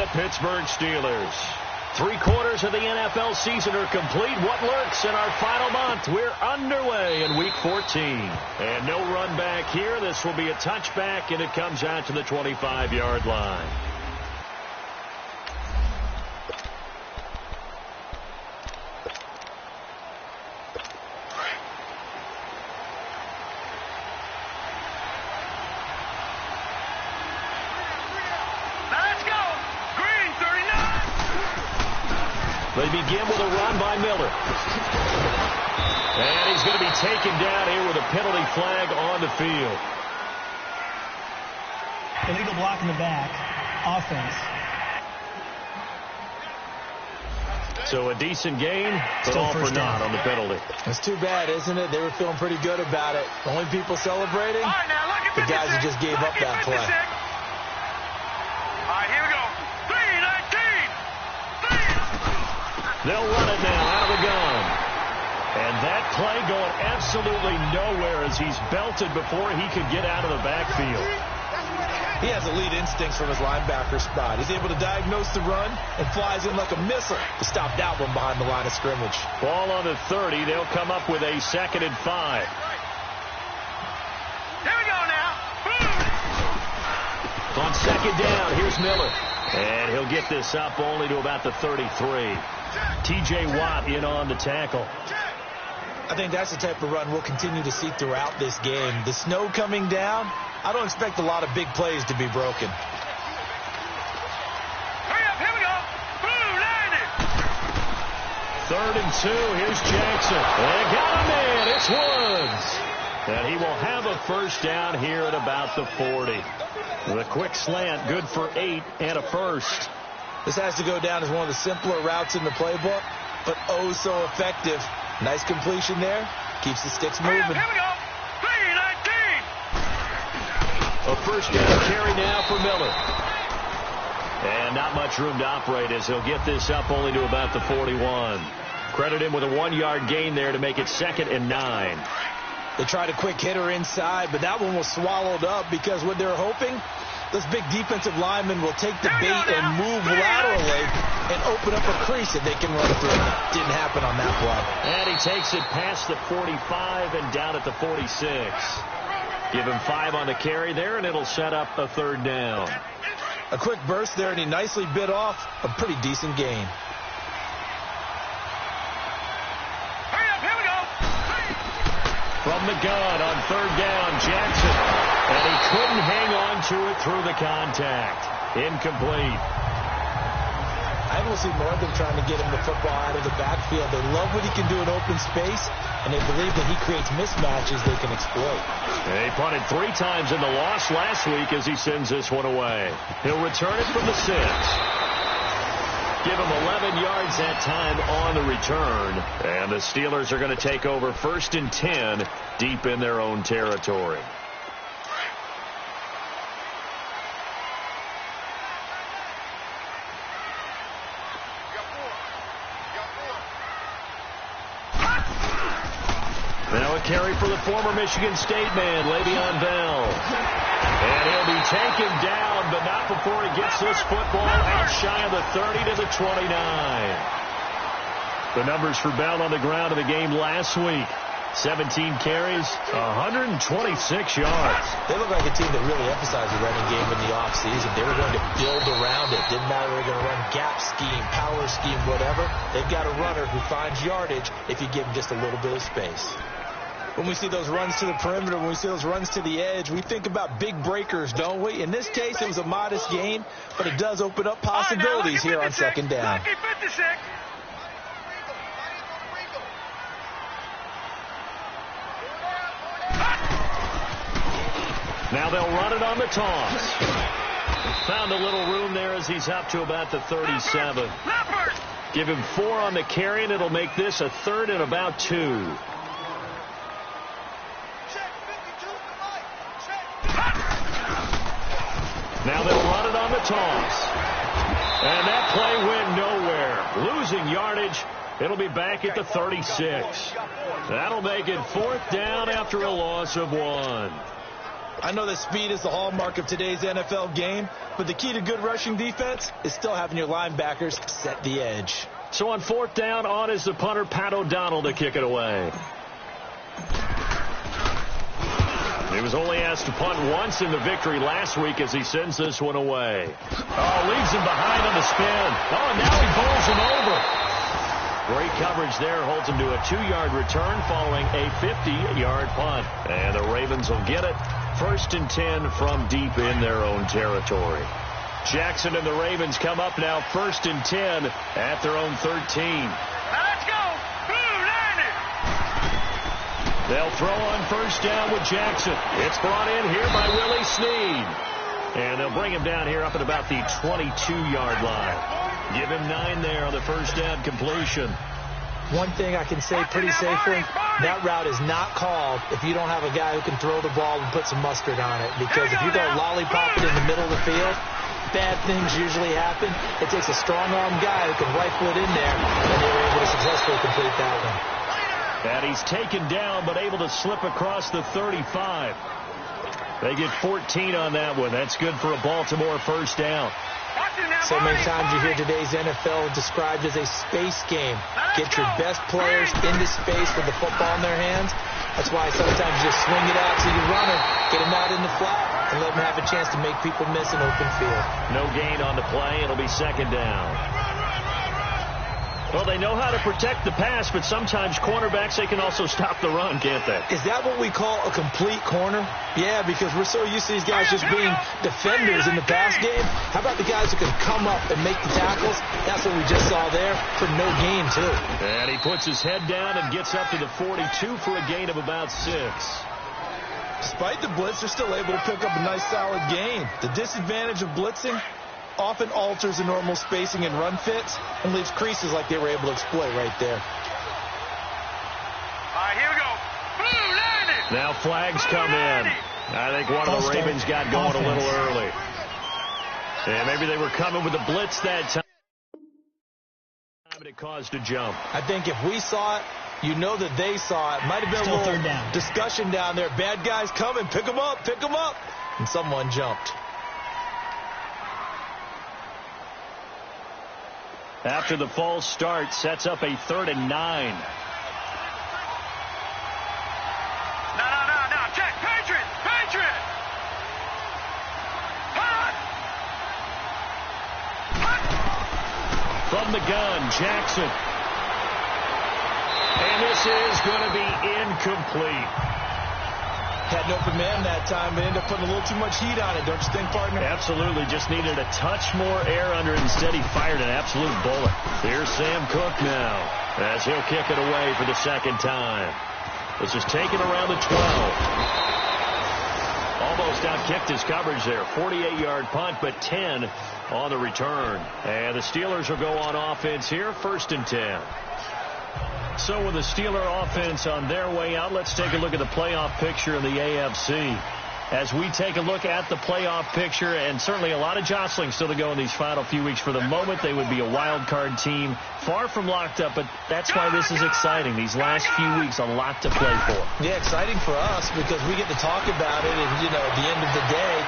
the Pittsburgh Steelers. 3/4 of the NFL season are complete. What lurks in our final month? We're underway in Week 14. And no run back here. This will be a touchback, and it comes out to the 25-yard line. They begin with a run by Miller. And he's going to be taken down here with a penalty flag on the field. Illegal block in the back. Offense. So a decent gain, but all for naught on the penalty. It's too bad, isn't it? They were feeling pretty good about it. The only people celebrating, the guys who just gave up that play. All right, here we go. 3-19. They'll run it now out of the gun. And that play going absolutely nowhere as he's belted before he could get out of the backfield. He has elite instincts from his linebacker spot. He's able to diagnose the run and flies in like a missile to stop that one behind the line of scrimmage. Ball on the 30. They'll come up with a 2nd and 5. Here we go now. On 2nd down, here's Miller. And he'll get this up only to about the 33. T.J. Watt in on the tackle. I think that's the type of run we'll continue to see throughout this game. The snow coming down, I don't expect a lot of big plays to be broken. Hurry up, here we go. 3rd and 2, here's Jackson. They got him in, it's Woods. And he will have a first down here at about the 40. With a quick slant, good for 8 and a first. This has to go down as one of the simpler routes in the playbook, but oh so effective. Nice completion there. Keeps the sticks moving. Here we go. 3-19. A first down carry now for Miller. And not much room to operate as he'll get this up only to about the 41. Credit him with a 1-yard gain there to make it 2nd and 9. They tried a quick hitter inside, but that one was swallowed up because what they're hoping, those big defensive linemen will take the bait and move laterally and open up a crease that they can run through. Didn't happen on that play. And he takes it past the 45 and down at the 46. Give him 5 on the carry there, and it'll set up a 3rd down. A quick burst there, and he nicely bit off a pretty decent gain. Hurry up, here we go. From the gun on 3rd down, Jackson. And he couldn't hang on to it through the contact. Incomplete. I will see more of them trying to get him the football out of the backfield. They love what he can do in open space, and they believe that he creates mismatches they can exploit. He punted 3 times in the loss last week as he sends this one away. He'll return it from the 6. Give him 11 yards that time on the return. And the Steelers are going to take over 1st and 10 deep in their own territory. Now a carry for the former Michigan State man, Le'Veon Bell. And he'll be taken down, but not before he gets this football out shy of the 30 to the 29. The numbers for Bell on the ground in the game last week. 17 carries, 126 yards. They look like a team that really emphasized the running game in the offseason. They were going to build around it. Didn't matter if they were going to run gap scheme, power scheme, whatever. They've got a runner who finds yardage if you give him just a little bit of space. When we see those runs to the perimeter, when we see those runs to the edge, we think about big breakers, don't we? In this case, it was a modest gain, but it does open up possibilities here on 2nd down. Now they'll run it on the toss. Found a little room there as he's up to about the 37. Give him 4 on the carry, and it'll make this a 3rd and about 2. Now they'll run it on the toss. And that play went nowhere. Losing yardage. It'll be back at the 36. That'll make it 4th down after a loss of 1. I know that speed is the hallmark of today's NFL game, but the key to good rushing defense is still having your linebackers set the edge. So on 4th down, on is the punter, Pat O'Donnell, to kick it away. He was only asked to punt once in the victory last week as he sends this one away. Oh, leaves him behind on the spin. Oh, and now he bowls him over. Great coverage there, holds him to a 2-yard return following a 50-yard punt. And the Ravens will get it. 1st and 10 from deep in their own territory. Jackson and the Ravens come up now 1st and 10 at their own 13. Now let's go. They'll throw on 1st down with Jackson. It's brought in here by Willie Snead. And they'll bring him down here up at about the 22-yard line. Give him 9 there on the 1st down completion. One thing I can say pretty safely, that route is not called if you don't have a guy who can throw the ball and put some mustard on it. Because if you go lollipop it in the middle of the field, bad things usually happen. It takes a strong-arm guy who can rifle it in there, and they were able to successfully complete that one. And he's taken down, but able to slip across the 35. They get 14 on that one. That's good for a Baltimore 1st down. So many times you hear today's NFL described as a space game. Get your best players into space with the football in their hands. That's why sometimes you just swing it out to your runner, get him out in the flat, and let him have a chance to make people miss an open field. No gain on the play. It'll be 2nd down. Well, they know how to protect the pass, but sometimes cornerbacks, they can also stop the run, can't they? Is that what we call a complete corner? Yeah, because we're so used to these guys just being defenders in the pass game. How about the guys who can come up and make the tackles? That's what we just saw there for no gain, too. And he puts his head down and gets up to the 42 for a gain of about 6. Despite the blitz, they're still able to pick up a nice, solid gain. The disadvantage of blitzing often alters the normal spacing and run fits and leaves creases like they were able to exploit right there. All right, here we go. Now flags come in. I think one of the Ravens got going a little early. And maybe they were coming with a blitz that time. But it caused a jump. I think if we saw it, you know that they saw it. Might have been a little discussion down there. Bad guys coming. Pick them up. Pick them up. And someone jumped. After the false start, sets up a 3rd and 9. No. Check. Patriot. Hot. From the gun, Jackson. And this is going to be incomplete. Had an open man that time, but ended up putting a little too much heat on it, don't you think, partner? Absolutely. Just needed a touch more air under it. Instead, he fired an absolute bullet. Here's Sam Cook now as he'll kick it away for the 2nd time. This is taken around the 12. Almost outkicked his coverage there. 48-yard punt, but 10 on the return. And the Steelers will go on offense here, 1st and 10. So with the Steeler offense on their way out, let's take a look at the playoff picture in the AFC. As we take a look at the playoff picture, and certainly a lot of jostling still to go in these final few weeks. For the moment, they would be a wild card team, far from locked up, but that's why this is exciting. These last few weeks, a lot to play for. Yeah, exciting for us because we get to talk about it, and, you know, at the end of the day,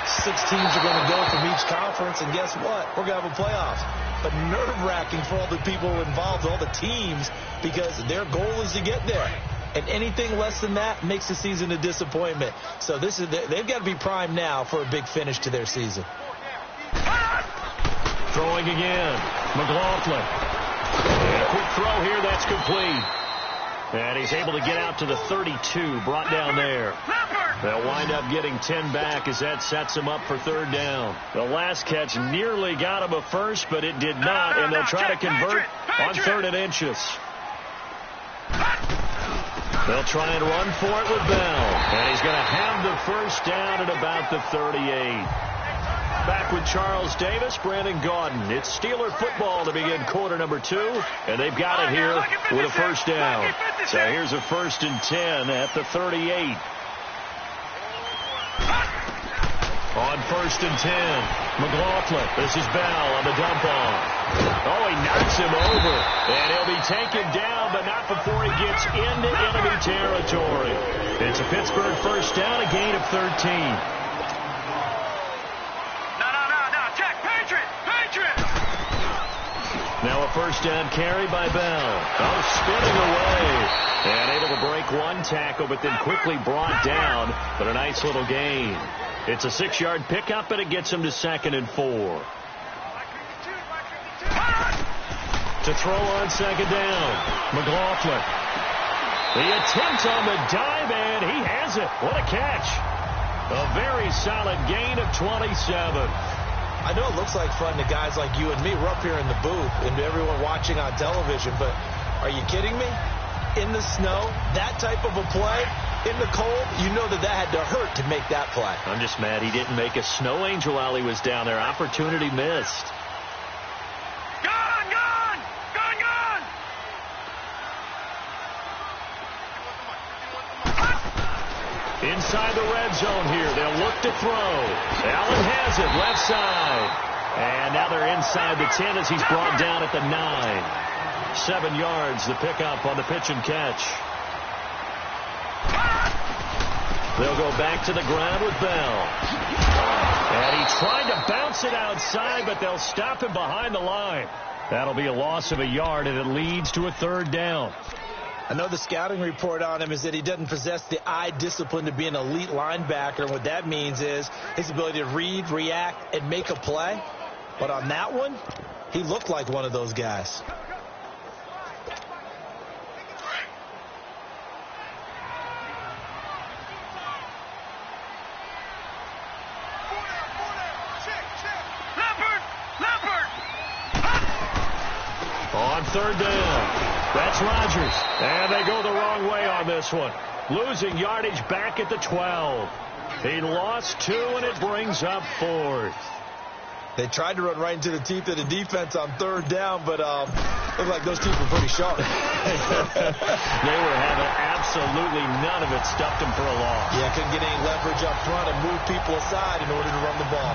6 teams are going to go from each conference, and guess what? We're going to have a playoffs. But nerve-wracking for all the people involved, all the teams, because their goal is to get there. And anything less than that makes the season a disappointment. So they've got to be primed now for a big finish to their season. Throwing again. McLaughlin. And a quick throw here. That's complete. And he's able to get out to the 32. Brought down there. They'll wind up getting 10 back as that sets him up for 3rd down. The last catch nearly got him a first, but it did not. And they'll try to convert on 3rd and inches. They'll try and run for it with Bell. And he's going to have the 1st down at about the 38. Back with Charles Davis, Brandon Gaudin. It's Steeler football to begin quarter number 2. And they've got it here with a 1st down. So here's a 1st and 10 at the 38. On 1st and 10, McLaughlin. This is Bell on the dump off. Oh, he knocks him over. And he'll be taken down, but not before he gets into enemy territory. It's a Pittsburgh first down, a gain of 13. No, check, Patriot! Now a first down carry by Bell. Oh, spinning away. And able to break one tackle, but then quickly brought down. But a nice little gain. It's a 6-yard pickup, and it gets him to 2nd and 4. To throw on 2nd down, McLaughlin. The attempt on the dive, and he has it. What a catch. A very solid gain of 27. I know it looks like fun to guys like you and me. We're up here in the booth and to everyone watching on television, but are you kidding me? In the snow, that type of a play, in the cold, you know that had to hurt to make that play. I'm just mad he didn't make a snow angel while he was down there. Opportunity missed. Gone! Inside the red zone here. They'll look to throw. Allen has it, left side. And now they're inside the 10 as he's brought down at the 9. 7 yards, the pickup on the pitch and catch. They'll go back to the ground with Bell. And he tried to bounce it outside, but they'll stop him behind the line. That'll be a loss of a yard, and it leads to a 3rd down. I know the scouting report on him is that he doesn't possess the eye discipline to be an elite linebacker. And what that means is his ability to read, react, and make a play. But on that one, he looked like one of those guys. On 3rd down. That's Rodgers. And they go the wrong way on this one. Losing yardage back at the 12. He lost 2, and it brings up 4th. They tried to run right into the teeth of the defense on 3rd down, but looked like those teeth were pretty sharp. They were having absolutely none of it. Stuffed him for a loss. Yeah, couldn't get any leverage up front and move people aside in order to run the ball.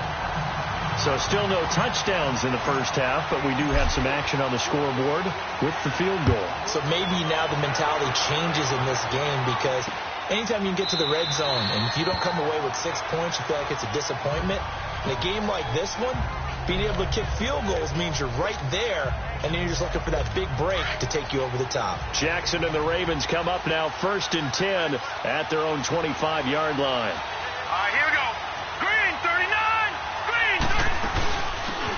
So still no touchdowns in the first half, but we do have some action on the scoreboard with the field goal. So maybe now the mentality changes in this game because anytime you can get to the red zone and if you don't come away with 6 points, you feel like it's a disappointment. In a game like this one, being able to kick field goals means you're right there, and then you're just looking for that big break to take you over the top. Jackson and the Ravens come up now 1st and 10 at their own 25-yard line. All right, here we go. Green, 39.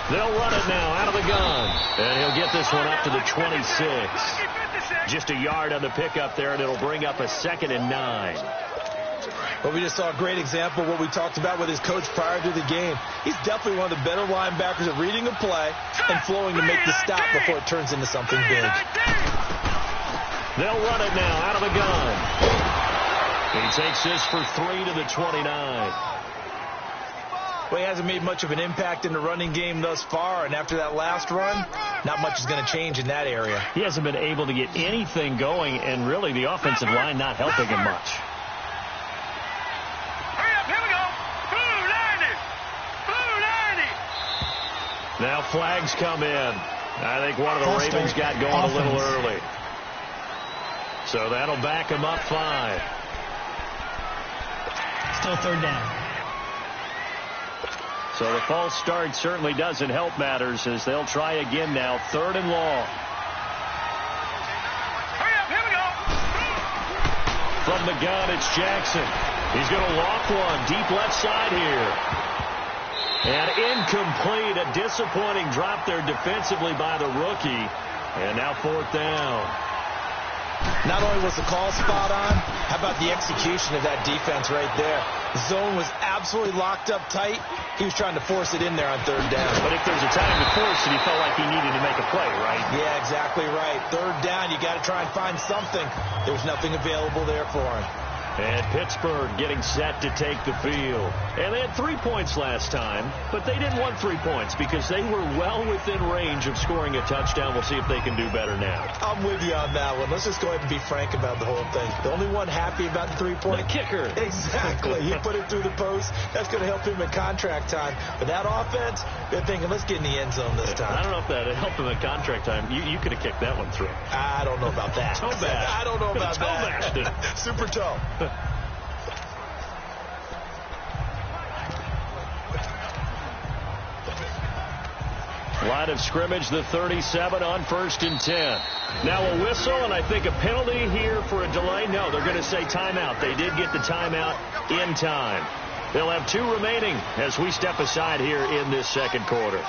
They'll run it now out of the gun. And he'll get this one up to the 26. Just a yard on the pickup there, and it'll bring up a 2nd and 9. Well, we just saw a great example of what we talked about with his coach prior to the game. He's definitely one of the better linebackers at reading a play and flowing to make the stop before it turns into something big. They'll run it now out of the gun. He takes this for 3 to the 29. Well, he hasn't made much of an impact in the running game thus far, and after that last run, not much is going to change in that area. He hasn't been able to get anything going, and really the offensive line not helping him much. Hurry up, here we go. Blue 90. Now flags come in. I think one of the Ravens got going a little early. So that'll back him up 5. Still 3rd down. So the false start certainly doesn't help matters as they'll try again now. 3rd and long. Hurry up, here we go. From the gun, it's Jackson. He's going to lock one deep left side here. And incomplete. A disappointing drop there defensively by the rookie. And now 4th down. Not only was the call spot on, how about the execution of that defense right there? The zone was absolutely locked up tight. He was trying to force it in there on 3rd down. But if there's a time to force it, he felt like he needed to make a play, right? Yeah, exactly right. 3rd down, you got to try and find something. There's nothing available there for him. And Pittsburgh getting set to take the field. And they had 3 points last time, but they didn't want 3 points because they were well within range of scoring a touchdown. We'll see if they can do better now. I'm with you on that one. Let's just go ahead and be frank about the whole thing. The only one happy about the 3-point? The kicker. Exactly. He put it through the post. That's going to help him in contract time. But that offense, they're thinking, let's get in the end zone this time. I don't know if that helped him in contract time. You could have kicked that one through. I don't know about that. Toe bash. I don't know about toe that. Bashed it. Super toe. Line of scrimmage, the 37 on 1st and 10. Now a whistle, and I think a penalty here for a delay. No, they're going to say timeout. They did get the timeout in time. They'll have 2 remaining as we step aside here in this second quarter.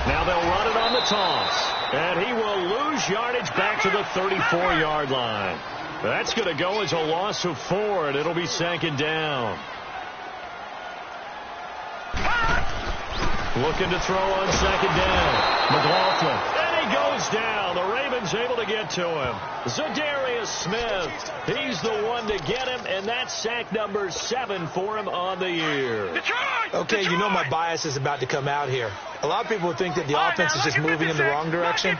Now they'll run it on the toss, and he will lose yardage back to the 34-yard line. That's going to go as a loss of 4, and it'll be 2nd down. Looking to throw on 2nd down. McLaughlin. And he goes down. The Ravens able to get to him. Zadarius Smith. He's the one to get him, and that's sack number 7 for him on the year. Okay, you know my bias is about to come out here. A lot of people think that the offense is just moving in the wrong direction.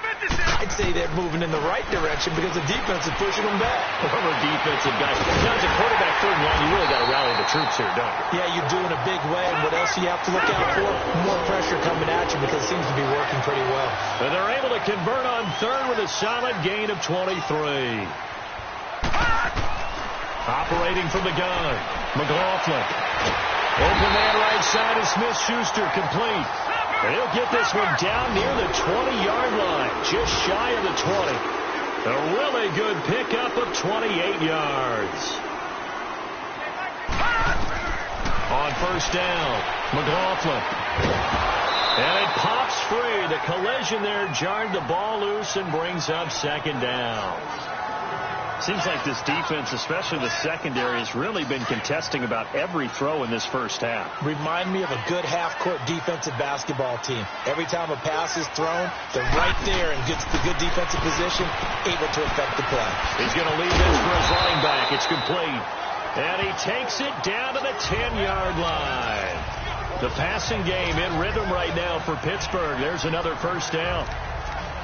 I'd say they're moving in the right direction because the defense is pushing them back. Former defensive guy. Now, as a quarterback 3rd and 1, you really got to rally the troops here, don't you? Yeah, you do in a big way. And what else do you have to look out for? More pressure coming at you because it seems to be working pretty well. And they're able to convert on 3rd with a solid gain of 23. Operating from the gun, McLaughlin. Open man right side is Smith-Schuster, complete. And he'll get this one down near the 20-yard line, just shy of the 20. A really good pickup of 28 yards. On 1st down, McLaughlin. And it pops free. The collision there jarred the ball loose and brings up 2nd down. Seems like this defense, especially the secondary, has really been contesting about every throw in this first half. Remind me of a good half-court defensive basketball team. Every time a pass is thrown, they're right there and gets the good defensive position, able to affect the play. He's going to leave this for his running back. It's complete. And he takes it down to the 10-yard line. The passing game in rhythm right now for Pittsburgh. There's another 1st down.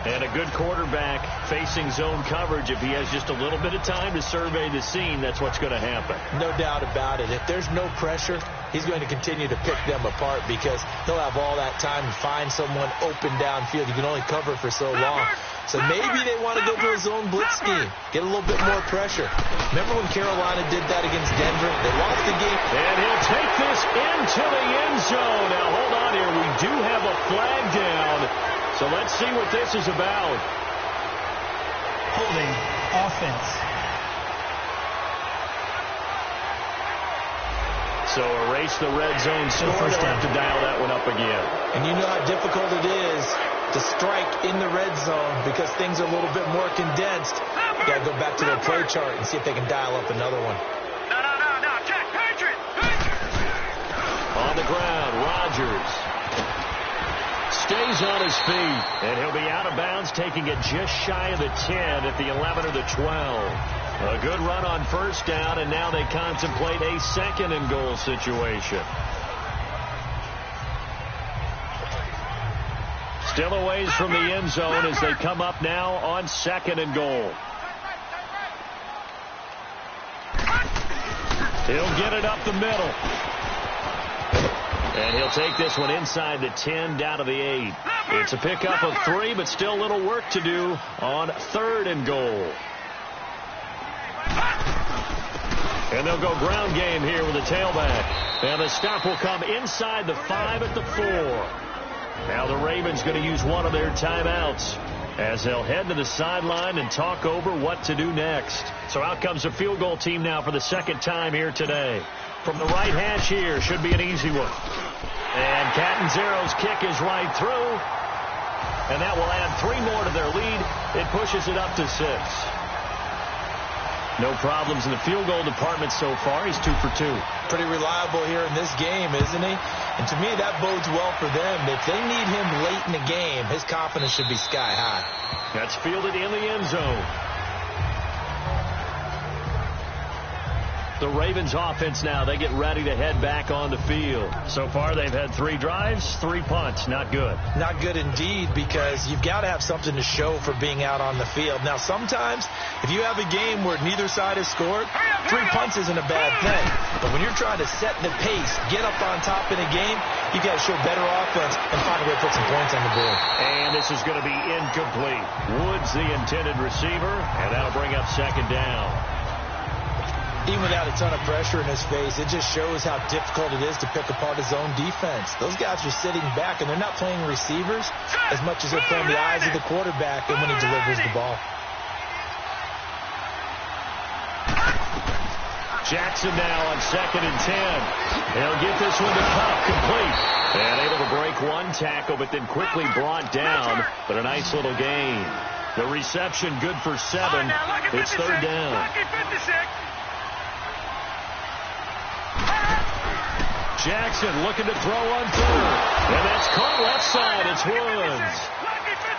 And a good quarterback facing zone coverage. If he has just a little bit of time to survey the scene, that's what's going to happen. No doubt about it. If there's no pressure, he's going to continue to pick them apart because he'll have all that time to find someone open downfield. You can only cover for so long. So maybe they want to go to a zone blitz scheme, get a little bit more pressure. Remember when Carolina did that against Denver? They lost the game. And he'll take this into the end zone. Now, hold on here. We do have a flag down. So let's see what this is about. Holding offense. So erase the red zone score. They'll have to dial that one up again. And you know how difficult it is to strike in the red zone because things are a little bit more condensed. You got to go back to their play chart and see if they can dial up another one. No. Check. Patriot. On the ground, Rodgers stays on his feet, and he'll be out of bounds, taking it just shy of the 10 at the 11 or the 12. A good run on 1st down, and now they contemplate a 2nd and goal situation. Still a ways from the end zone as they come up now on 2nd and goal. He'll get it up the middle. And he'll take this one inside the 10, down to the 8. It's a pickup of 3, but still a little work to do on 3rd and goal. And they'll go ground game here with a tailback. And the stop will come inside the 5 at the 4. Now the Ravens going to use one of their timeouts as they'll head to the sideline and talk over what to do next. So out comes the field goal team now for the 2nd time here today. From the right hash here, should be an easy one. And Catanzaro's kick is right through. And that will add 3 more to their lead. It pushes it up to 6. No problems in the field goal department so far. He's 2 for 2. Pretty reliable here in this game, isn't he? And to me, that bodes well for them. If they need him late in the game, his confidence should be sky high. That's fielded in the end zone. The Ravens offense now, they get ready to head back on the field. So far, they've had 3 drives, 3 punts. Not good. Not good indeed, because you've got to have something to show for being out on the field. Now, sometimes, if you have a game where neither side has scored, 3 punts isn't a bad thing. But when you're trying to set the pace, get up on top in a game, you've got to show better offense and find a way to put some points on the board. And this is going to be incomplete. Woods, the intended receiver, and that'll bring up 2nd down. Even without a ton of pressure in his face, it just shows how difficult it is to pick apart his own defense. Those guys are sitting back, and they're not playing receivers as much as they're playing the eyes of the quarterback and when he delivers the ball. Jackson now on 2nd and 10. He'll get this one to Cup, complete. And able to break 1 tackle, but then quickly brought down. But a nice little gain. The reception good for 7. It's 3rd down. Jackson looking to throw on 3rd. And that's caught left side. It's Woods.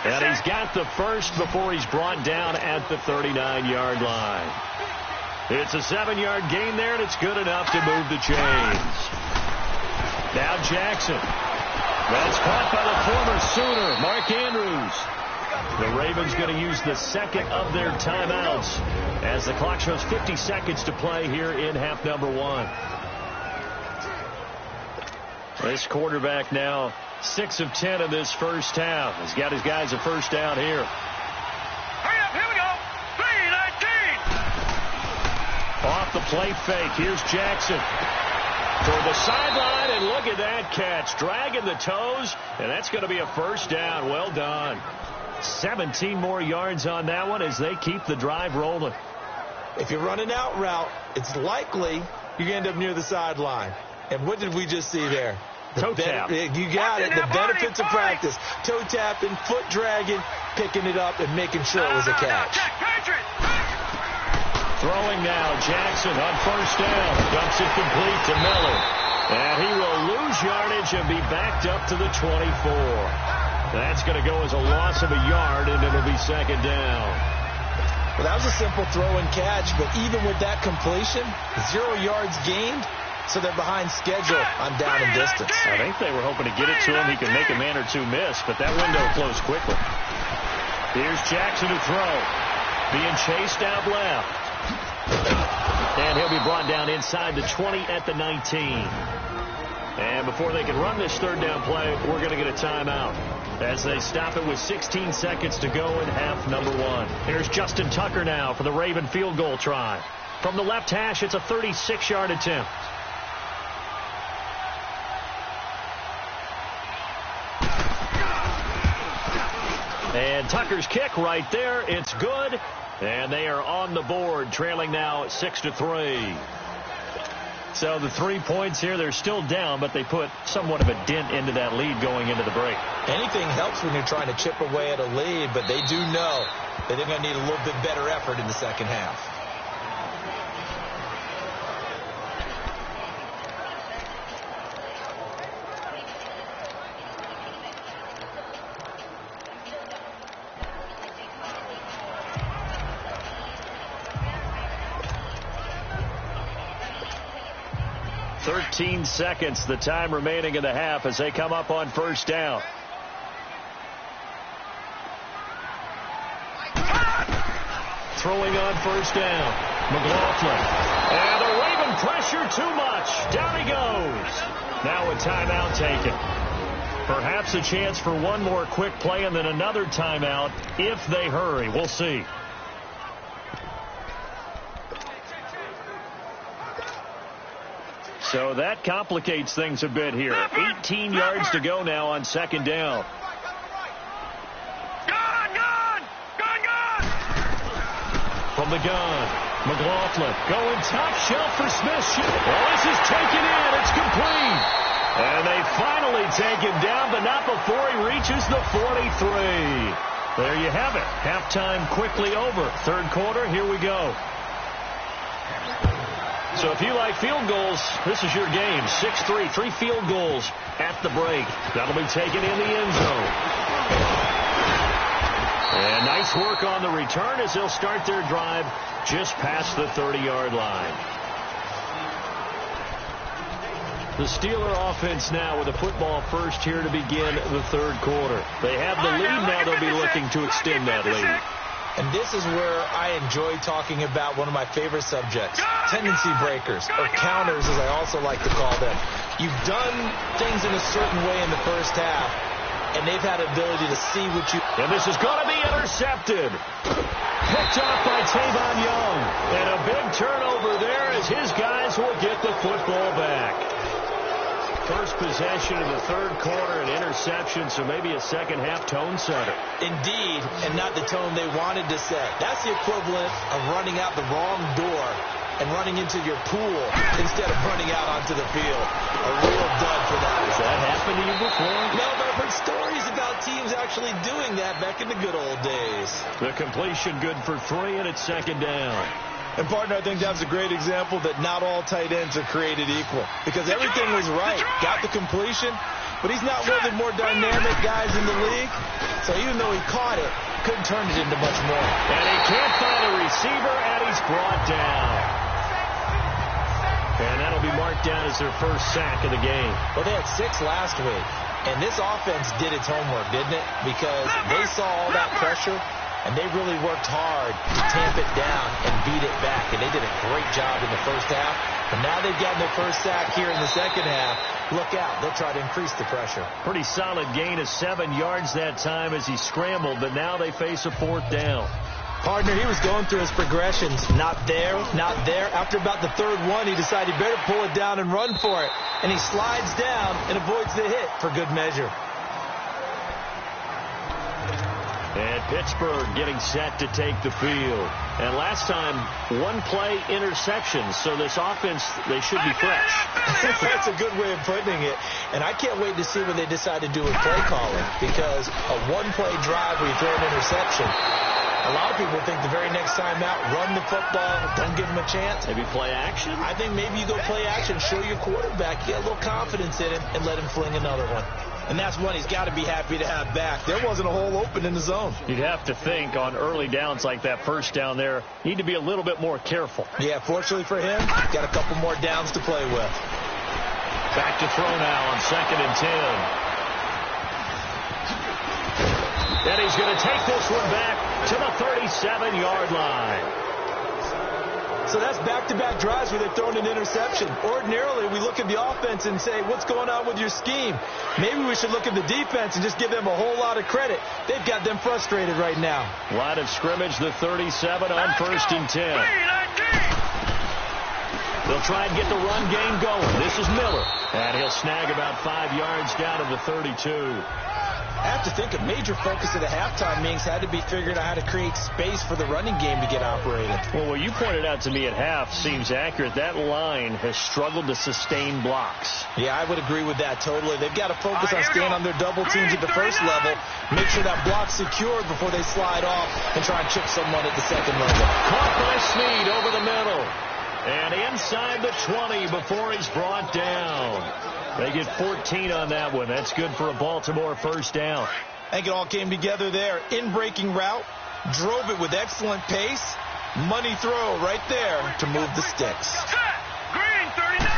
And he's got the first before he's brought down at the 39-yard line. It's a 7-yard gain there, and it's good enough to move the chains. Now Jackson. That's caught by the former Sooner, Mark Andrews. The Ravens going to use the 2nd of their timeouts as the clock shows 50 seconds to play here in half number 1. This quarterback now 6 of 10 in this first half. He's got his guys a first down here. Hurry up, here we go. 3-19. Off the play fake. Here's Jackson. Toward the sideline, and look at that catch. Dragging the toes, and that's going to be a first down. Well done. 17 more yards on that one as they keep the drive rolling. If you run an out route, it's likely you're going to end up near the sideline. And what did we just see there? Toe tap. You got it. The benefits of practice. Toe tapping, foot dragging, picking it up, and making sure it was a catch. Throwing now, Jackson on first down. Dumps it complete to Miller. And he will lose yardage and be backed up to the 24. That's going to go as a loss of a yard, and it'll be 2nd down. Well, that was a simple throw and catch, but even with that completion, 0 yards gained, so they're behind schedule on down and distance. I think they were hoping to get it to him. He could make a man or 2 miss, but that window closed quickly. Here's Jackson to throw. Being chased out left. And he'll be brought down inside the 20 at the 19. And before they can run this 3rd down play, we're going to get a timeout as they stop it with 16 seconds to go in half number 1. Here's Justin Tucker now for the Raven field goal try. From the left hash, it's a 36-yard attempt. And Tucker's kick right there. It's good. And they are on the board, trailing now 6-3. So the 3 points here, they're still down, but they put somewhat of a dent into that lead going into the break. Anything helps when you're trying to chip away at a lead, but they do know that they're going to need a little bit better effort in the second half. Seconds, the time remaining in the half as they come up on first down. Throwing on first down. McLaughlin. And the Raven pressure too much. Down he goes. Now a timeout taken. Perhaps a chance for one more quick play and then another timeout if they hurry. We'll see. So that complicates things a bit here. 18 yards to go now on 2nd down. From the gun, McLaughlin going top shelf for Smith. Well, this is taken in. It's complete. And they finally take him down, but not before he reaches the 43. There you have it. Halftime quickly over. 3rd quarter, here we go. So if you like field goals, this is your game. 6-3, 3 field goals at the break. That'll be taken in the end zone. And nice work on the return as they'll start their drive just past the 30-yard line. The Steeler offense now with a football first here to begin the third quarter. They have the lead now. They'll be looking to extend that lead. And this is where I enjoy talking about one of my favorite subjects, tendency breakers, or counters as I also like to call them. You've done things in a certain way in the first half, and they've had the ability to see what you... And this is going to be intercepted. Picked off by Tavon Young. And a big turnover there as his guys will get the football back. First possession of the third quarter, an interception, so maybe a second-half tone setter. Indeed, and not the tone they wanted to set. That's the equivalent of running out the wrong door and running into your pool instead of running out onto the field. A real dud for that. Has that happened to you before? No, but I've heard stories about teams actually doing that back in the good old days. The completion good for 3, and it's second down. And, partner, I think that's a great example that not all tight ends are created equal. Because everything was right. Got the completion, but he's not one of the more dynamic guys in the league. So even though he caught it, couldn't turn it into much more. And he can't find a receiver, and he's brought down. And that'll be marked down as their first sack of the game. Well, they had 6 last week. And this offense did its homework, didn't it? Because they saw all that pressure, and they really worked hard to tamp it down and beat it back. And they did a great job in the first half. But now they've gotten their first sack here in the second half. Look out. They'll try to increase the pressure. Pretty solid gain of 7 yards that time as he scrambled, but now they face a 4th down. Partner, he was going through his progressions. Not there, not there. After about the third one, he decided he better pull it down and run for it. And he slides down and avoids the hit for good measure. And Pittsburgh getting set to take the field. And last time, 1-play interceptions. So this offense, they should be fresh. That's a good way of putting it. And I can't wait to see when they decide to do a play calling. Because a 1-play drive where you throw an interception, a lot of people think the very next time out, run the football, don't give him a chance. Maybe play action? I think maybe you go play action, show your quarterback, get a little confidence in him, and let him fling another one. And that's one he's got to be happy to have back. There wasn't a hole open in the zone. You'd have to think on early downs like that first down there, need to be a little bit more careful. Yeah, fortunately for him, got a couple more downs to play with. Back to throw now on 2nd and 10. And he's going to take this one back to the 37-yard line. So that's back-to-back drives where they've thrown an interception. Ordinarily, we look at the offense and say, what's going on with your scheme? Maybe we should look at the defense and just give them a whole lot of credit. They've got them frustrated right now. Line of scrimmage, the 37 on 1st and 10. They'll try and get the run game going. This is Miller. And he'll snag about 5 yards down to the 32. I have to think a major focus of the halftime meetings had to be figuring out how to create space for the running game to get operated. Well, what you pointed out to me at half seems accurate. That line has struggled to sustain blocks. Yeah, I would agree with that totally. They've got to focus on staying on their double teams at the first level, make sure that block's secured before they slide off and try and chip someone at the second level. Caught by Snead over the middle. And inside the 20 before he's brought down. They get 14 on that one. That's good for a Baltimore first down. I think it all came together there. In-breaking route, drove it with excellent pace. Money throw right there to move the sticks. Green, 39.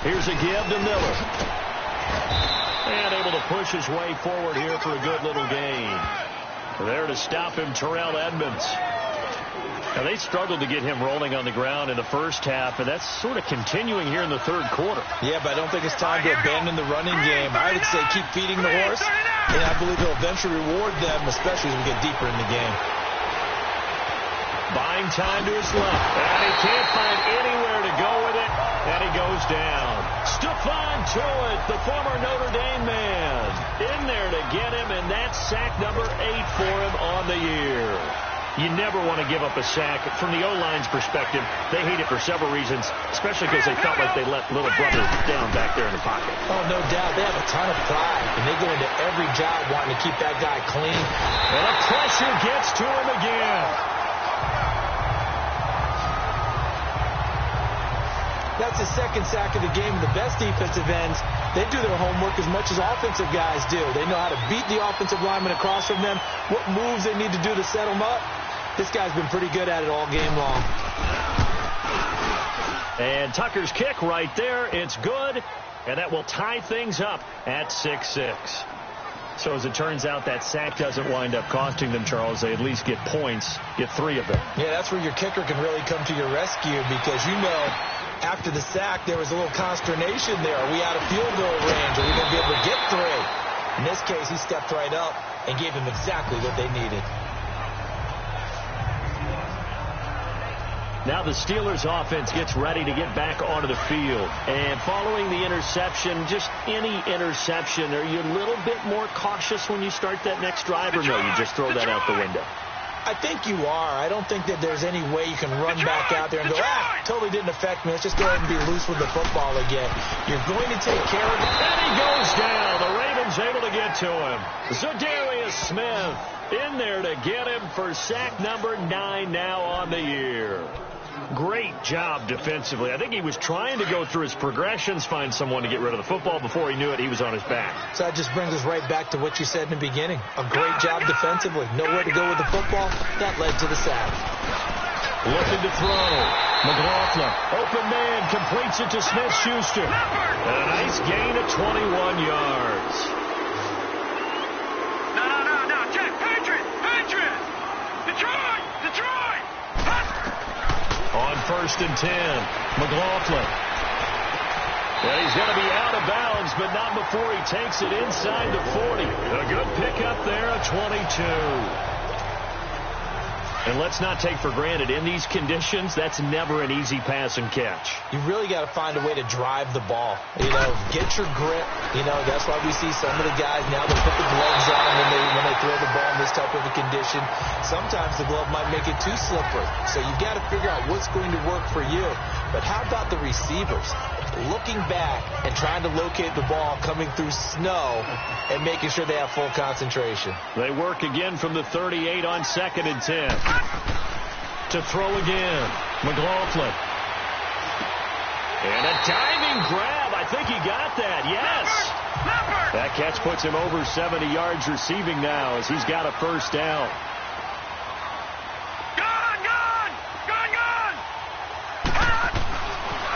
Here's a give to Miller. And able to push his way forward here for a good little gain. There to stop him, Terrell Edmonds. Now, they struggled to get him rolling on the ground in the first half, and that's sort of continuing here in the third quarter. Yeah, but I don't think it's time to abandon the running game. I would say keep feeding the horse, and I believe he'll eventually reward them, especially as we get deeper in the game. Buying time to his left, and he can't find anywhere to go with it, and he goes down. Stephon Tuitt, the former Notre Dame man, in there to get him, and that's sack number 8 for him on the year. You never want to give up a sack. From the O-line's perspective, they hate it for several reasons, especially because they felt like they let little brother down back there in the pocket. Oh, no doubt. They have a ton of pride, and they go into every job wanting to keep that guy clean. And the pressure gets to him again. That's his second sack of the game. The best defensive ends, they do their homework as much as offensive guys do. They know how to beat the offensive lineman across from them, what moves they need to do to set them up. This guy's been pretty good at it all game long. And Tucker's kick right there. It's good, and that will tie things up at 6-6. So as it turns out, that sack doesn't wind up costing them, Charles. They at least get points, get 3 of them. Yeah, that's where your kicker can really come to your rescue because you know after the sack there was a little consternation there. Are we out of field goal range? Are we going to be able to get 3? In this case, he stepped right up and gave them exactly what they needed. Now the Steelers offense gets ready to get back onto the field. And following the interception, just any interception, are you a little bit more cautious when you start that next drive, or no, you just throw that out the window? I think you are. I don't think that there's any way you can run back out there and go, totally didn't affect me. Let's just go ahead and be loose with the football again. You're going to take care of it. And he goes down. The Ravens able to get to him. Zadarius Smith in there to get him for sack number 9 now on the year. Great job defensively. I think he was trying to go through his progressions, find someone to get rid of the football. Before he knew it, he was on his back. So that just brings us right back to what you said in the beginning. A great job defensively. Nowhere to go with the football. That led to the sack. Looking to throw. McLaughlin, open man, completes it to Smith-Schuster. And a nice gain of 21 yards. No, Jack, Patriot. Detroit. On 1st and 10, McLaughlin. And he's going to be out of bounds, but not before he takes it inside the 40. A good pickup there, a 22. And let's not take for granted, in these conditions, that's never an easy pass and catch. You really got to find a way to drive the ball. Get your grip. That's why we see some of the guys now, they put the gloves on when they throw the ball in this type of a condition. Sometimes the glove might make it too slippery. So you've got to figure out what's going to work for you. But how about the receivers? Looking back and trying to locate the ball coming through snow and making sure they have full concentration. They work again from the 38 on 2nd and 10. To throw again, McLaughlin. And a diving grab. I think he got that. Yes. That catch puts him over 70 yards receiving now as he's got a 1st down.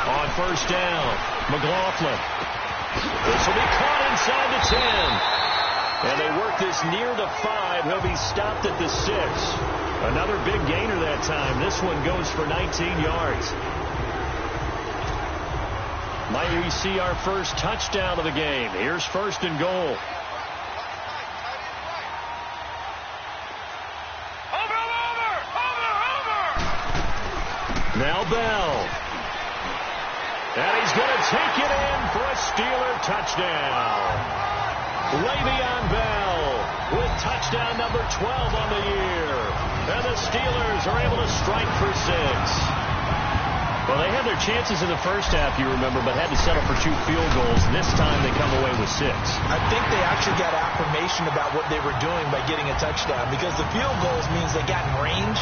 On 1st down, McLaughlin. This will be caught inside the 10. And they work this near the 5. He'll be stopped at the 6. Another big gainer that time. This one goes for 19 yards. Might we see our first touchdown of the game? Here's 1st and goal. Now Bell. And he's going to take it in for a Steeler touchdown. Le'Veon Bell with touchdown number 12 on the year. And the Steelers are able to strike for 6. Well, they had their chances in the first half, you remember, but had to settle for 2 field goals. This time they come away with 6. I think they actually got affirmation about what they were doing by getting a touchdown because the field goals means they got in range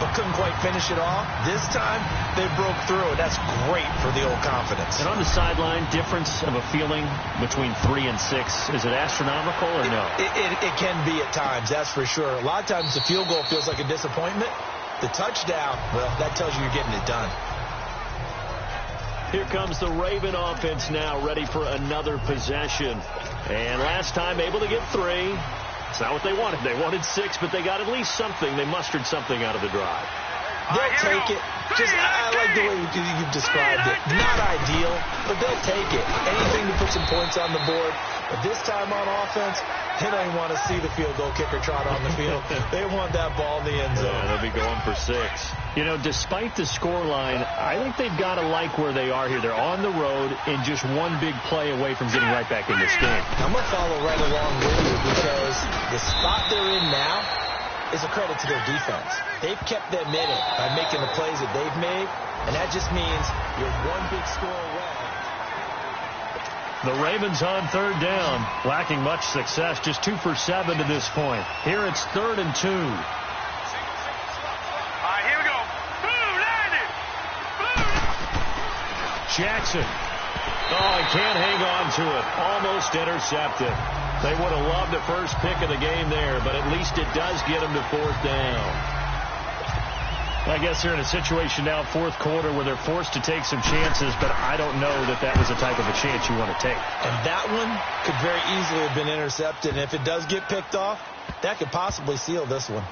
but couldn't quite finish it off. This time, they broke through, and that's great for the old confidence. And on the sideline, difference of a feeling between 3 and 6, is it astronomical or no? It can be at times, that's for sure. A lot of times, the field goal feels like a disappointment. The touchdown, well, that tells you you're getting it done. Here comes the Raven offense now, ready for another possession. And last time, able to get 3. It's not what they wanted. They wanted 6, but they got at least something. They mustered something out of the drive. They'll take it. I like the way you've described it. Not ideal, but they'll take it. Anything to put some points on the board. But this time on offense, they don't even want to see the field goal kicker trot on the field. They want that ball in the end zone. Yeah, they'll be going for 6. Despite the scoreline, I think they've got to like where they are here. They're on the road and just one big play away from getting right back in this game. I'm going to follow right along with you because the spot they're in now is a credit to their defense. They've kept them in it by making the plays that they've made, and that just means you're one big score away. The Ravens on 3rd down, lacking much success, just 2 for 7 to this point. Here it's 3rd and 2. Jackson. Oh, he can't hang on to it. Almost intercepted. They would have loved the first pick of the game there, but at least it does get them to 4th down. I guess they're in a situation now, 4th quarter, where they're forced to take some chances, but I don't know that that was the type of a chance you want to take. And that one could very easily have been intercepted, and if it does get picked off, that could possibly seal this one.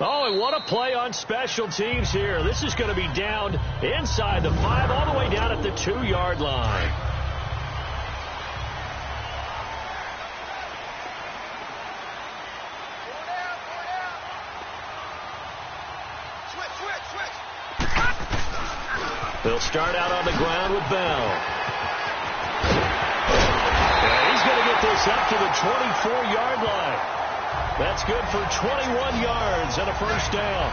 Oh, and what a play on special teams here. This is going to be down inside the 5, all the way down at the 2-yard line. They'll start out on the ground with Bell. And he's going to get this up to the 24-yard line. That's good for 21 yards and a first down.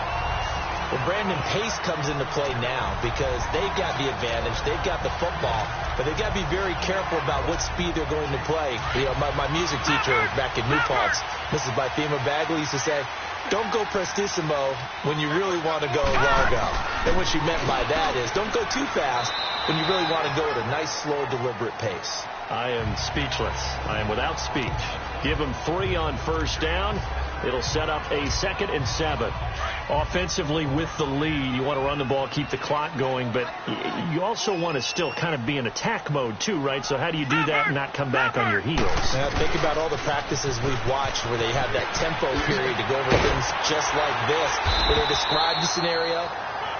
Well, Brandon, pace comes into play now because they've got the advantage. They've got the football, but they've got to be very careful about what speed they're going to play. You know, my music teacher back in New Paltz, Mrs. Bythema Bagley, used to say, don't go prestissimo when you really want to go largo. And what she meant by that is don't go too fast when you really want to go at a nice, slow, deliberate pace. I am speechless. I am without speech. Give them 3 on first down. It'll set up a 2nd and 7. Offensively, with the lead, you want to run the ball, keep the clock going, but you also want to still kind of be in attack mode too, right? So how do you do that and not come back on your heels? Think about all the practices we've watched where they have that tempo period to go over things just like this, where they describe the scenario,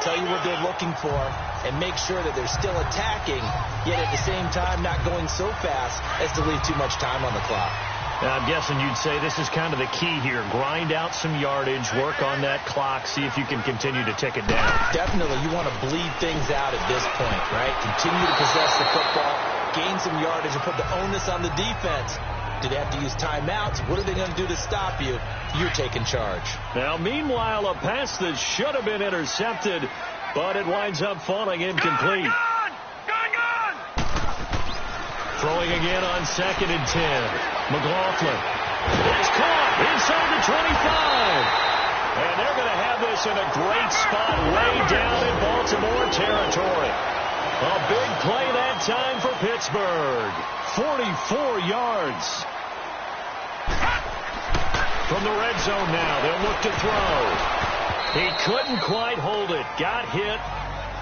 tell you what they're looking for, and make sure that they're still attacking, yet at the same time not going so fast as to leave too much time on the clock. Now, I'm guessing you'd say this is kind of the key here. Grind out some yardage, work on that clock, see if you can continue to tick it down. Definitely, you want to bleed things out at this point, right? Continue to possess the football, gain some yardage, and put the onus on the defense. Do they have to use timeouts? What are they going to do to stop you? You're taking charge. Now, meanwhile, a pass that should have been intercepted, but it winds up falling incomplete. Gone! Throwing again on 2nd and 10. McLaughlin. It's caught inside the 25. And they're going to have this in a great spot way down in Baltimore territory. A big play that time for Pittsburgh. 44 yards. From the red zone now, they'll look to throw. He couldn't quite hold it. Got hit.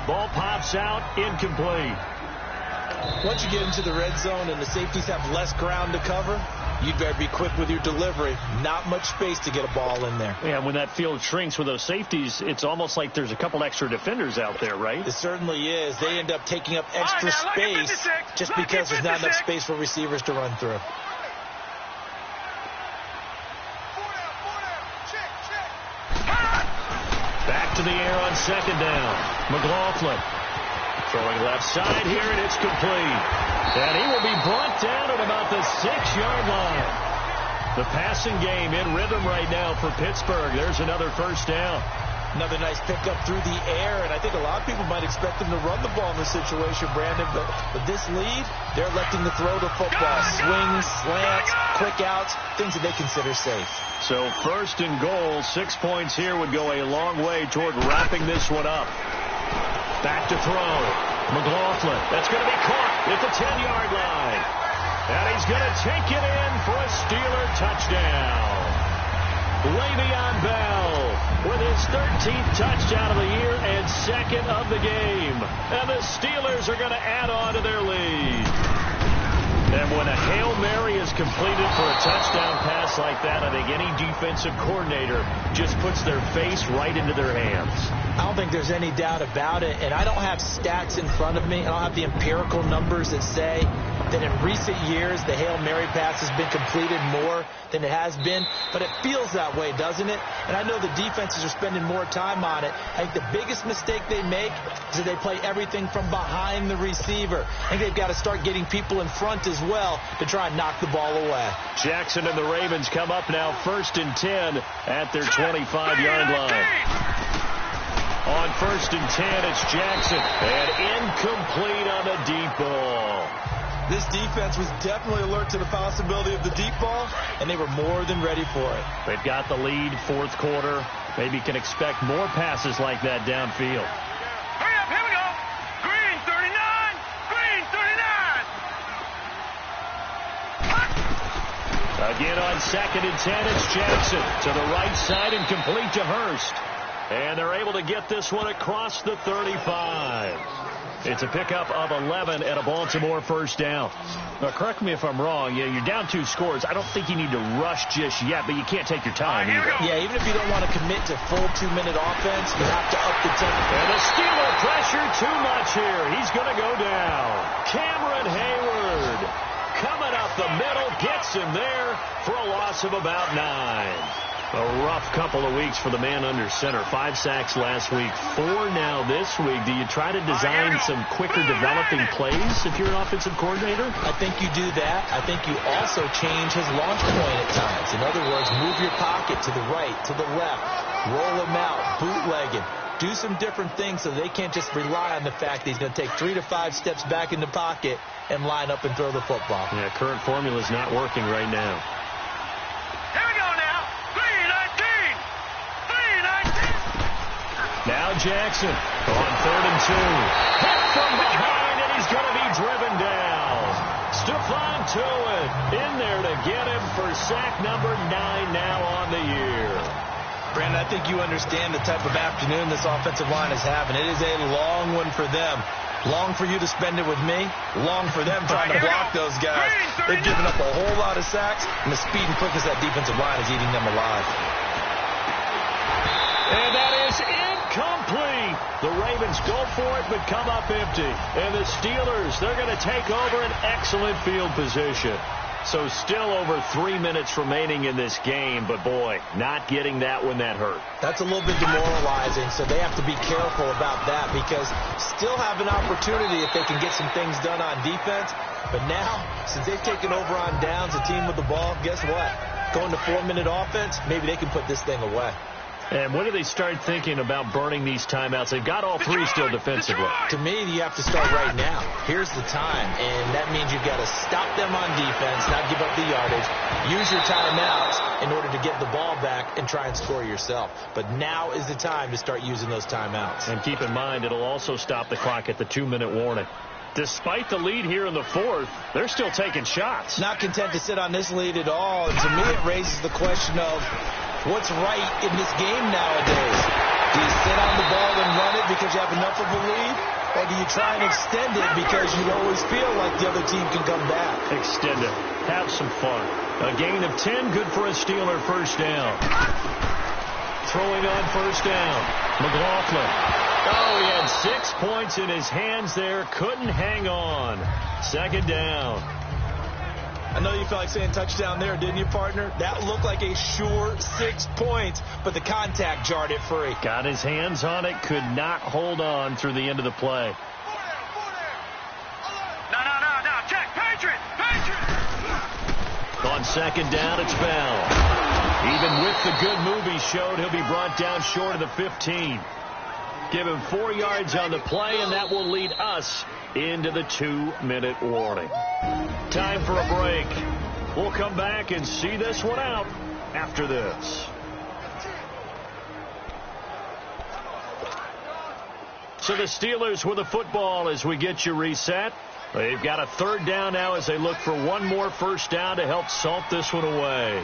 Ball pops out, incomplete. Once you get into the red zone and the safeties have less ground to cover, you'd better be quick with your delivery. Not much space to get a ball in there. Yeah, when that field shrinks with those safeties, it's almost like there's a couple extra defenders out there, right? It certainly is. They end up taking up extra space just because there's not enough space for receivers to run through. Back to the air on 2nd down. McLaughlin. Throwing left side here, and it's complete. And he will be brought down at about the 6-yard line. The passing game in rhythm right now for Pittsburgh. There's another first down. Another nice pickup through the air, and I think a lot of people might expect them to run the ball in this situation, Brandon, but with this lead, they're electing to throw the football. Swings, slants, quick outs, things that they consider safe. So 1st and goal, 6 points here would go a long way toward wrapping this one up. Back to throw. McLaughlin. That's going to be caught at the 10-yard line. And he's going to take it in for a Steeler touchdown. Le'Veon Bell with his 13th touchdown of the year and 2nd of the game. And the Steelers are going to add on to their lead. And when a Hail Mary is completed for a touchdown pass like that, I think any defensive coordinator just puts their face right into their hands. I don't think there's any doubt about it, and I don't have stats in front of me. I don't have the empirical numbers that say that in recent years the Hail Mary pass has been completed more than it has been, but it feels that way, doesn't it? And I know the defenses are spending more time on it. I think the biggest mistake they make is that they play everything from behind the receiver. I think they've got to start getting people in front as well to try and knock the ball away. Jackson and the Ravens come up now 1st and 10 at their 25-yard line. On 1st and 10, it's Jackson. And incomplete on the deep ball. This defense was definitely alert to the possibility of the deep ball, and they were more than ready for it. They've got the lead, 4th quarter. Maybe can expect more passes like that downfield. Hurry up, here we go. Green, 39. Again on 2nd and 10, it's Jackson to the right side and complete to Hurst. And they're able to get this one across the 35. It's a pickup of 11 and a Baltimore first down. Now, correct me if I'm wrong. Yeah, you're down 2 scores. I don't think you need to rush just yet, but you can't take your time either. Yeah, even if you don't want to commit to full 2-minute offense, you have to up the tempo. And the Steeler pressure too much here. He's going to go down. Cameron Hayward coming up the middle, gets him there for a loss of about 9. A rough couple of weeks for the man under center. 5 sacks last week, 4 now this week. Do you try to design some quicker developing plays if you're an offensive coordinator? I think you do that. I think you also change his launch point at times. In other words, move your pocket to the right, to the left, roll him out, bootleg him. Do some different things so they can't just rely on the fact that he's going to take 3 to 5 steps back in the pocket and line up and throw the football. Yeah, current formula is not working right now. Now Jackson on 3rd and 2. Hit from behind, and he's going to be driven down. Stephon Tuitt in there to get him for sack number 9 now on the year. Brandon, I think you understand the type of afternoon this offensive line is having. It is a long one for them. Long for you to spend it with me. Long for them trying to block those guys. They've given up a whole lot of sacks, and the speed and quickness of that defensive line is eating them alive. And that is incomplete. The Ravens go for it, but come up empty. And the Steelers, they're going to take over an excellent field position. So still over 3 minutes remaining in this game, but boy, not getting that when that hurt. That's a little bit demoralizing, so they have to be careful about that because still have an opportunity if they can get some things done on defense. But now, since they've taken over on downs, a team with the ball, guess what? Going to 4-minute offense, maybe they can put this thing away. And when do they start thinking about burning these timeouts? They've got all 3 still defensively. To me, you have to start right now. Here's the time, and that means you've got to stop them on defense, not give up the yardage, use your timeouts in order to get the ball back and try and score yourself. But now is the time to start using those timeouts. And keep in mind, it'll also stop the clock at the 2-minute warning. Despite the lead here in the 4th, they're still taking shots. Not content to sit on this lead at all. And to me, it raises the question of what's right in this game nowadays. Do you sit on the ball and run it because you have enough of a lead? Or do you try and extend it because you always feel like the other team can come back? Extend it. Have some fun. A gain of 10, good for a Steeler first down. Throwing on first down. McLaughlin. Oh, he had 6 points in his hands there. Couldn't hang on. 2nd down. I know you felt like saying touchdown there, didn't you, partner? That looked like a sure 6 points, but the contact jarred it free. Got his hands on it, could not hold on through the end of the play. No. Check. Patriot. On 2nd down, it's Bell. Even with the good move he showed, he'll be brought down short of the 15. Give him 4 yards on the play, and that will lead us into the 2-minute warning. Time for a break. We'll come back and see this one out after this. So the Steelers with the football as we get you reset. They've got a 3rd down now as they look for one more first down to help salt this one away.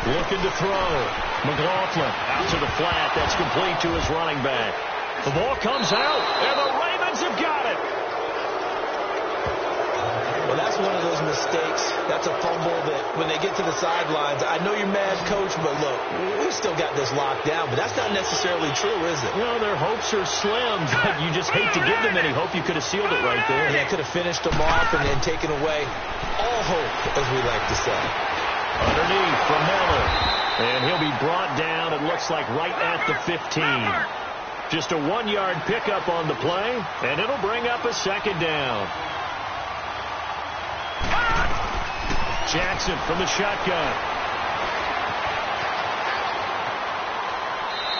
Looking to throw. McLaughlin out to the flat. That's complete to his running back. The ball comes out, and the Ravens have got it. Well, that's one of those mistakes. That's a fumble that when they get to the sidelines, I know you're mad, Coach, but look, we've still got this locked down, but that's not necessarily true, is it? Well, their hopes are slim, but you just hate to give them any hope. You could have sealed it right there. Yeah, could have finished them off and then taken away all hope, as we like to say. Underneath from Miller. And he'll be brought down, it looks like, right at the 15. Just a 1-yard pickup on the play, and it'll bring up a 2nd down. Jackson from the shotgun.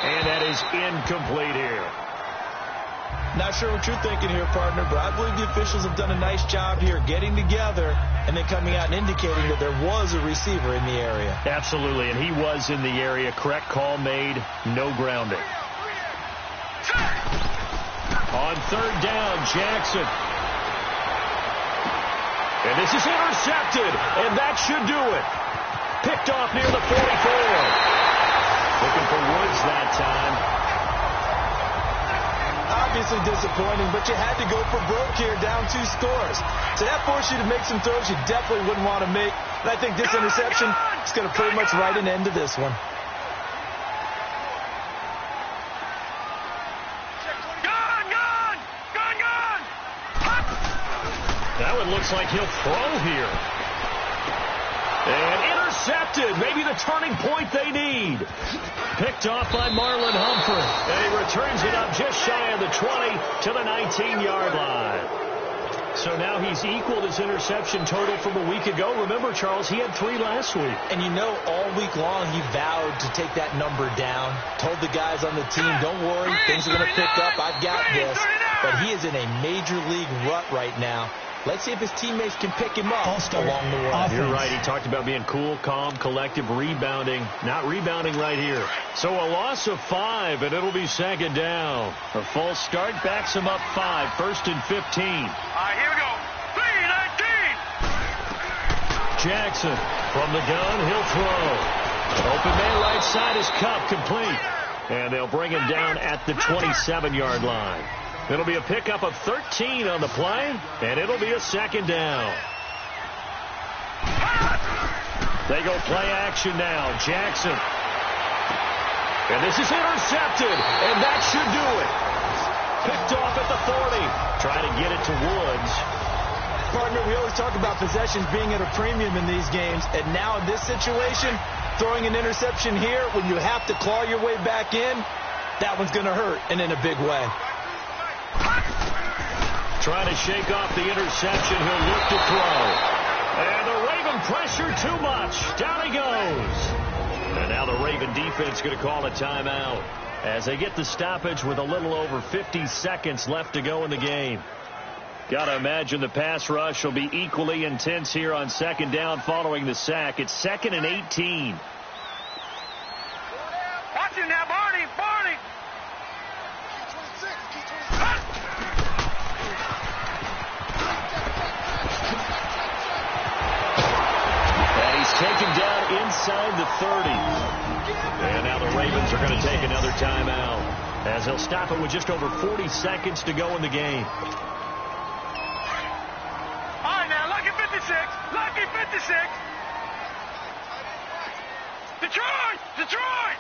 And that is incomplete here. Not sure what you're thinking here, partner, but I believe the officials have done a nice job here getting together and then coming out and indicating that there was a receiver in the area. Absolutely, and he was in the area. Correct call made, no grounding. On 3rd down, Jackson. And this is intercepted, and that should do it. Picked off near the 44. Looking for Woods that time. Obviously disappointing, but you had to go for broke here, down 2 scores. So that forced you to make some throws you definitely wouldn't want to make. And I think this interception is going to pretty much write an end to this one. That one looks like he'll throw here. And intercepted. Maybe the turning point they need. Picked off by Marlon Humphrey. And he returns it up just shy of the 20 to the 19-yard line. So now he's equaled his interception total from a week ago. Remember, Charles, he had 3 last week. And you know, all week long he vowed to take that number down. Told the guys on the team, don't worry, things are going to pick up. I've got this. But he is in a major league rut right now. Let's see if his teammates can pick him up along the way. You're right. He talked about being cool, calm, collective, rebounding. Not rebounding right here. So a loss of 5, and it'll be second down. A false start backs him up 5, 1st and 15. All right, here we go. 3-19. Jackson from the gun. He'll throw. Open man right side is Cup, complete. And they'll bring him down at the 27-yard line. It'll be a pickup of 13 on the play, and it'll be a second down. They go play action now. Jackson. And this is intercepted, and that should do it. Picked off at the 40. Try to get it to Woods. Partner, we always talk about possessions being at a premium in these games, and now in this situation, throwing an interception here when you have to claw your way back in, that one's going to hurt, and in a big way. Trying to shake off the interception. He'll look to throw. And the Raven pressure too much. Down he goes. And now the Raven defense going to call a timeout as they get the stoppage with a little over 50 seconds left to go in the game. Got to imagine the pass rush will be equally intense here on second down following the sack. It's 2nd and 18. Watch him now, Barney. Barney. Taken down inside the 30. And now the Ravens are going to take another timeout as they'll stop it with just over 40 seconds to go in the game. All right, now, lucky 56. Lucky 56. Detroit! Detroit!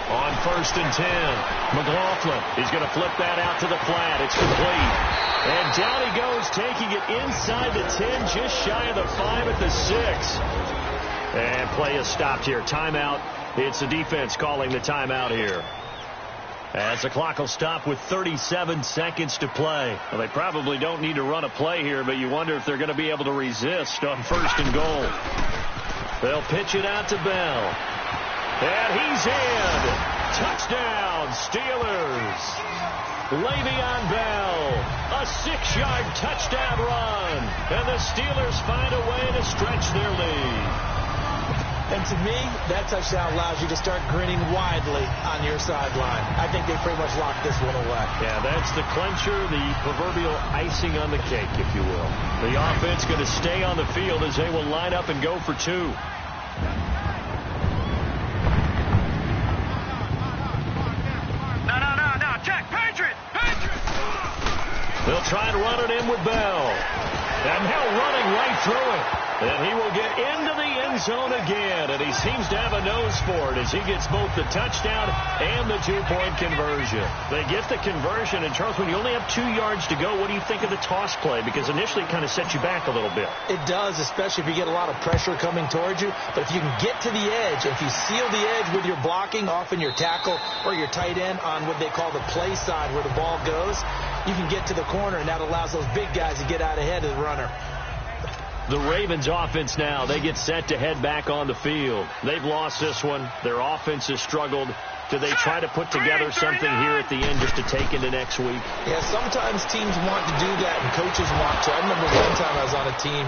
On 1st and 10, McLaughlin. He's going to flip that out to the flat. It's complete. And down he goes, taking it inside the 10, just shy of the 5 at the 6. And play is stopped here. Timeout. It's the defense calling the timeout here. As the clock will stop with 37 seconds to play. Well, they probably don't need to run a play here, but you wonder if they're going to be able to resist on 1st and goal. They'll pitch it out to Bell. And he's in. Touchdown, Steelers. Le'Veon Bell, a 6-yard touchdown run. And the Steelers find a way to stretch their lead. And to me, that touchdown allows you to start grinning widely on your sideline. I think they pretty much locked this one away. Yeah, that's the clincher, the proverbial icing on the cake, if you will. The offense going to stay on the field as they will line up and go for 2. They'll try and run it in with Bell. And now running right through it. And he will get into the end zone again. And he seems to have a nose for it as he gets both the touchdown and the 2-point conversion. They get the conversion. And, Charles, when you only have 2 yards to go, what do you think of the toss play? Because initially it kind of sets you back a little bit. It does, especially if you get a lot of pressure coming towards you. But if you can get to the edge, if you seal the edge with your blocking, often your tackle or your tight end on what they call the play side where the ball goes, you can get to the corner, and that allows those big guys to get out ahead of the runner. The Ravens offense now, they get set to head back on the field. They've lost this one. Their offense has struggled. Do they try to put together something here at the end just to take into next week? Yeah, sometimes teams want to do that and coaches want to. I remember one time I was on a team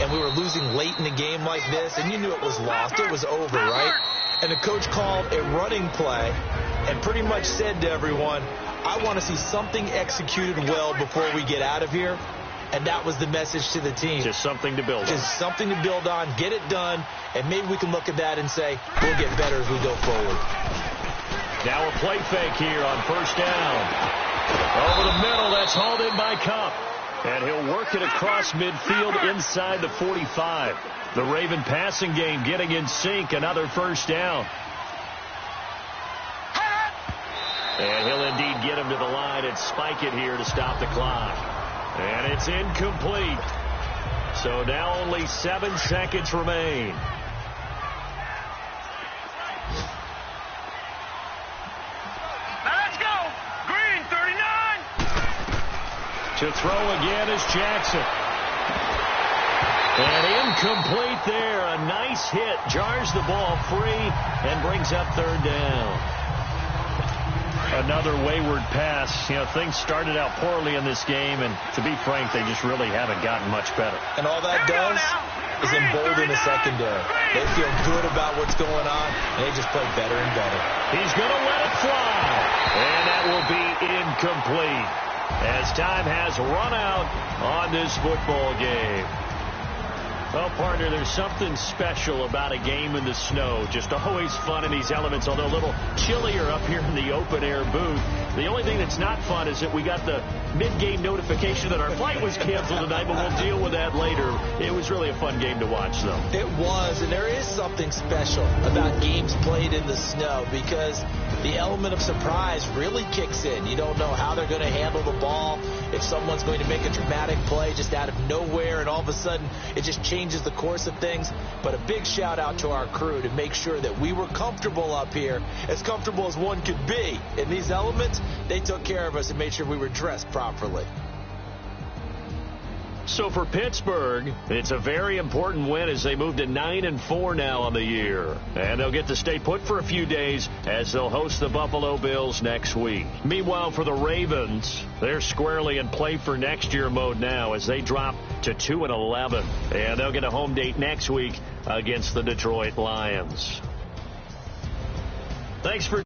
and we were losing late in the game like this, and you knew it was lost. It was over, right? And the coach called a running play and pretty much said to everyone, I want to see something executed well before we get out of here. And that was the message to the team. Just something to build on. Just something to build on, get it done, and maybe we can look at that and say, we'll get better as we go forward. Now a play fake here on first down. Over the middle, that's hauled in by Cup. And he'll work it across midfield inside the 45. The Raven passing game getting in sync, another first down. And he'll indeed get him to the line and spike it here to stop the clock. And it's incomplete. So now only 7 seconds remain. Now let's go. Green, 39. To throw again is Jackson. And incomplete there. A nice hit. Jars the ball free and brings up third down. Another wayward pass. You know, things started out poorly in this game, and to be frank, they just really haven't gotten much better. And all that does is embolden the secondary. They feel good about what's going on, and they just play better and better. He's going to let it fly, and that will be incomplete as time has run out on this football game. Well, partner, there's something special about a game in the snow. Just always fun in these elements, although a little chillier up here in the open-air booth. The only thing that's not fun is that we got the mid-game notification that our flight was canceled tonight, but we'll deal with that later. It was really a fun game to watch, though. It was, and there is something special about games played in the snow because the element of surprise really kicks in. You don't know how they're going to handle the ball, if someone's going to make a dramatic play just out of nowhere, and all of a sudden it just changes the course of things. But a big shout out to our crew to make sure that we were comfortable up here, as comfortable as one could be. In these elements, they took care of us and made sure we were dressed properly. So for Pittsburgh, it's a very important win as they move to 9-4 now on the year. And they'll get to stay put for a few days as they'll host the Buffalo Bills next week. Meanwhile, for the Ravens, they're squarely in play for next year mode now as they drop to 2-11. And they'll get a home date next week against the Detroit Lions. Thanks for